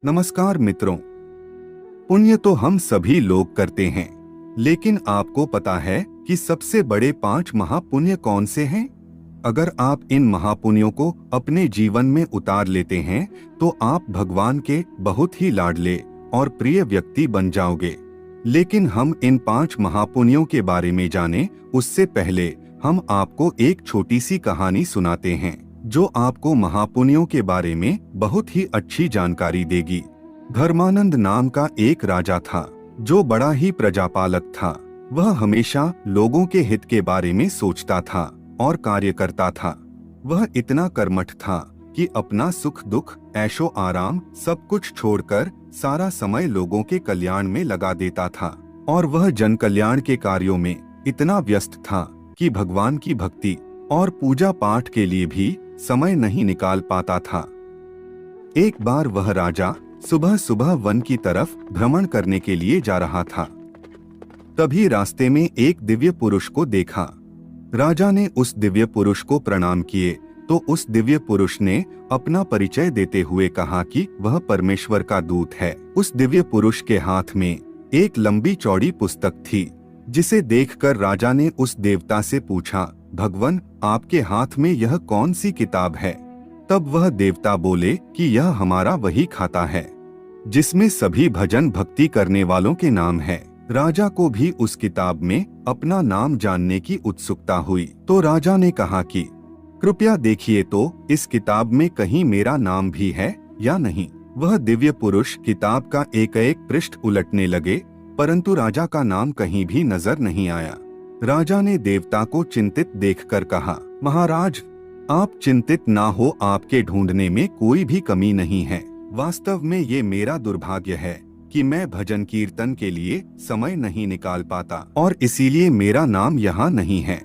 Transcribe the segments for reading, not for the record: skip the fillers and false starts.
नमस्कार मित्रों। पुण्य तो हम सभी लोग करते हैं, लेकिन आपको पता है कि सबसे बड़े 5 महापुण्य कौन से हैं? अगर आप इन महापुण्यों को अपने जीवन में उतार लेते हैं तो आप भगवान के बहुत ही लाडले और प्रिय व्यक्ति बन जाओगे। लेकिन हम इन 5 महापुण्यों के बारे में जाने उससे पहले हम आपको एक छोटी सी कहानी सुनाते हैं जो आपको महापुण्यों के बारे में बहुत ही अच्छी जानकारी देगी। धर्मानंद नाम का एक राजा था जो बड़ा ही प्रजापालक था। वह हमेशा लोगों के हित के बारे में सोचता था और कार्य करता था। वह इतना कर्मठ था कि अपना सुख दुख ऐशो आराम सब कुछ छोड़कर सारा समय लोगों के कल्याण में लगा देता था। और वह जन कल्याण के कार्यों में इतना व्यस्त था कि भगवान की भक्ति और पूजा पाठ के लिए भी समय नहीं निकाल पाता था। एक बार वह राजा सुबह सुबह वन की तरफ भ्रमण करने के लिए जा रहा था। तभी रास्ते में एक दिव्य पुरुष को देखा। राजा ने उस दिव्य पुरुष को प्रणाम किए तो उस दिव्य पुरुष ने अपना परिचय देते हुए कहा कि वह परमेश्वर का दूत है। उस दिव्य पुरुष के हाथ में एक लंबी चौड़ी पुस्तक थी, जिसे देखकर राजा ने उस देवता से पूछा, भगवन, आपके हाथ में यह कौन सी किताब है? तब वह देवता बोले कि यह हमारा वही खाता है जिसमें सभी भजन भक्ति करने वालों के नाम है। राजा को भी उस किताब में अपना नाम जानने की उत्सुकता हुई, तो राजा ने कहा कि कृपया देखिए तो इस किताब में कहीं मेरा नाम भी है या नहीं। वह दिव्य पुरुष किताब का एक एक पृष्ठ उलटने लगे, परंतु राजा का नाम कहीं भी नजर नहीं आया। राजा ने देवता को चिंतित देखकर कहा, महाराज, आप चिंतित ना हो, आपके ढूंढने में कोई भी कमी नहीं है। वास्तव में ये मेरा दुर्भाग्य है कि मैं भजन कीर्तन के लिए समय नहीं निकाल पाता और इसीलिए मेरा नाम यहाँ नहीं है।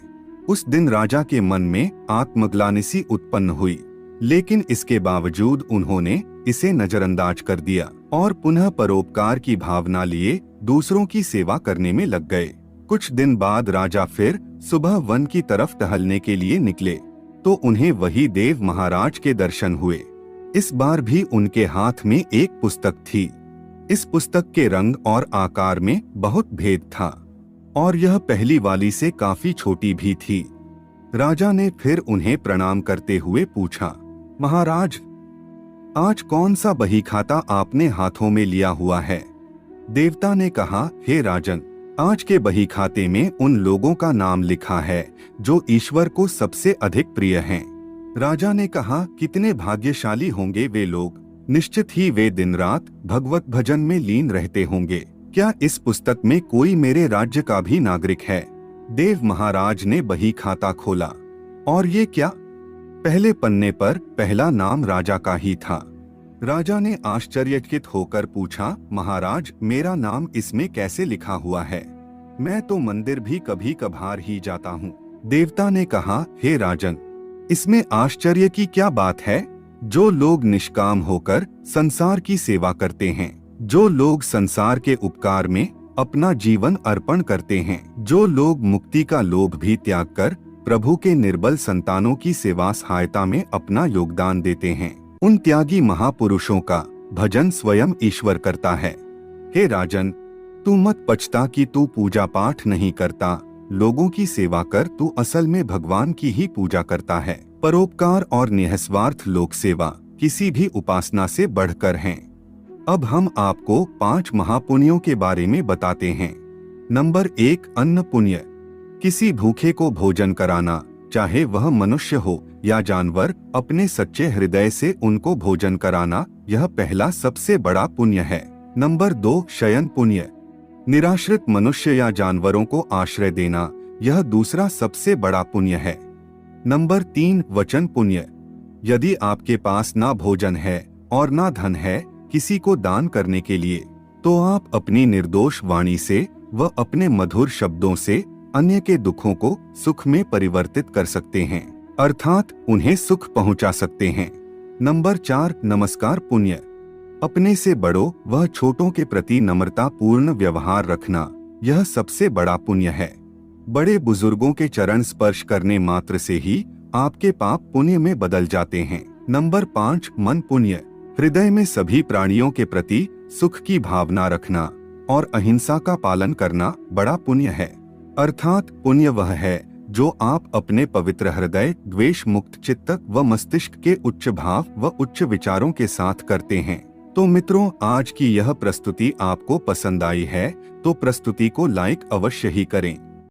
उस दिन राजा के मन में आत्मग्लानि सी उत्पन्न हुई, लेकिन इसके बावजूद उन्होंने इसे नजरअंदाज कर दिया और पुनः परोपकार की भावना लिए दूसरों की सेवा करने में लग गए। कुछ दिन बाद राजा फिर सुबह वन की तरफ टहलने के लिए निकले तो उन्हें वही देव महाराज के दर्शन हुए। इस बार भी उनके हाथ में एक पुस्तक थी। इस पुस्तक के रंग और आकार में बहुत भेद था और यह पहली वाली से काफी छोटी भी थी। राजा ने फिर उन्हें प्रणाम करते हुए पूछा, महाराज, आज कौन सा बही खाता आपने हाथों में लिया हुआ है? देवता ने कहा, हे राजन, आज के बही खाते में उन लोगों का नाम लिखा है जो ईश्वर को सबसे अधिक प्रिय हैं। राजा ने कहा, कितने भाग्यशाली होंगे वे लोग, निश्चित ही वे दिन रात भगवत भजन में लीन रहते होंगे। क्या इस पुस्तक में कोई मेरे राज्य का भी नागरिक है? देव महाराज ने बही खाता खोला और ये क्या? पहले पन्ने पर पहला नाम राजा का ही था। राजा ने आश्चर्यचकित होकर पूछा, महाराज, मेरा नाम इसमें कैसे लिखा हुआ है? मैं तो मंदिर भी कभी कभार ही जाता हूँ। देवता ने कहा, हे राजन, इसमें आश्चर्य की क्या बात है? जो लोग निष्काम होकर संसार की सेवा करते हैं, जो लोग संसार के उपकार में अपना जीवन अर्पण करते हैं, जो लोग मुक्ति का लोभ भी त्याग कर प्रभु के निर्बल संतानों की सेवा सहायता में अपना योगदान देते हैं, उन त्यागी महापुरुषों का भजन स्वयं ईश्वर करता है। हे राजन, तू मत पछता कि तू पूजा पाठ नहीं करता, लोगों की सेवा कर, तू असल में भगवान की ही पूजा करता है। परोपकार और निःस्वार्थ लोक सेवा किसी भी उपासना से बढ़कर हैं। अब हम आपको 5 महापुण्यों के बारे में बताते हैं। नंबर 1, अन्न पुण्य। किसी भूखे को भोजन कराना, चाहे वह मनुष्य हो या जानवर, अपने सच्चे हृदय से उनको भोजन कराना, यह पहला सबसे बड़ा पुण्य है। नंबर 2, शयन पुण्य। निराश्रित मनुष्य या जानवरों को आश्रय देना, यह दूसरा सबसे बड़ा पुण्य है। नंबर 3, वचन पुण्य। यदि आपके पास ना भोजन है और ना धन है किसी को दान करने के लिए, तो आप अपनी निर्दोष वाणी से व अपने मधुर शब्दों से अन्य के दुखों को सुख में परिवर्तित कर सकते हैं, अर्थात उन्हें सुख पहुंचा सकते हैं। नंबर 4, नमस्कार पुण्य। अपने से बड़ों व छोटों के प्रति नम्रता पूर्ण व्यवहार रखना, यह सबसे बड़ा पुण्य है। बड़े बुजुर्गों के चरण स्पर्श करने मात्र से ही आपके पाप पुण्य में बदल जाते हैं। नंबर 5, मन पुण्य। हृदय में सभी प्राणियों के प्रति सुख की भावना रखना और अहिंसा का पालन करना बड़ा पुण्य है। अर्थात पुण्य वह है जो आप अपने पवित्र हृदय, द्वेष मुक्त चित्त व मस्तिष्क के उच्च भाव व उच्च विचारों के साथ करते हैं। तो मित्रों, आज की यह प्रस्तुति आपको पसंद आई है तो प्रस्तुति को लाइक अवश्य ही करें।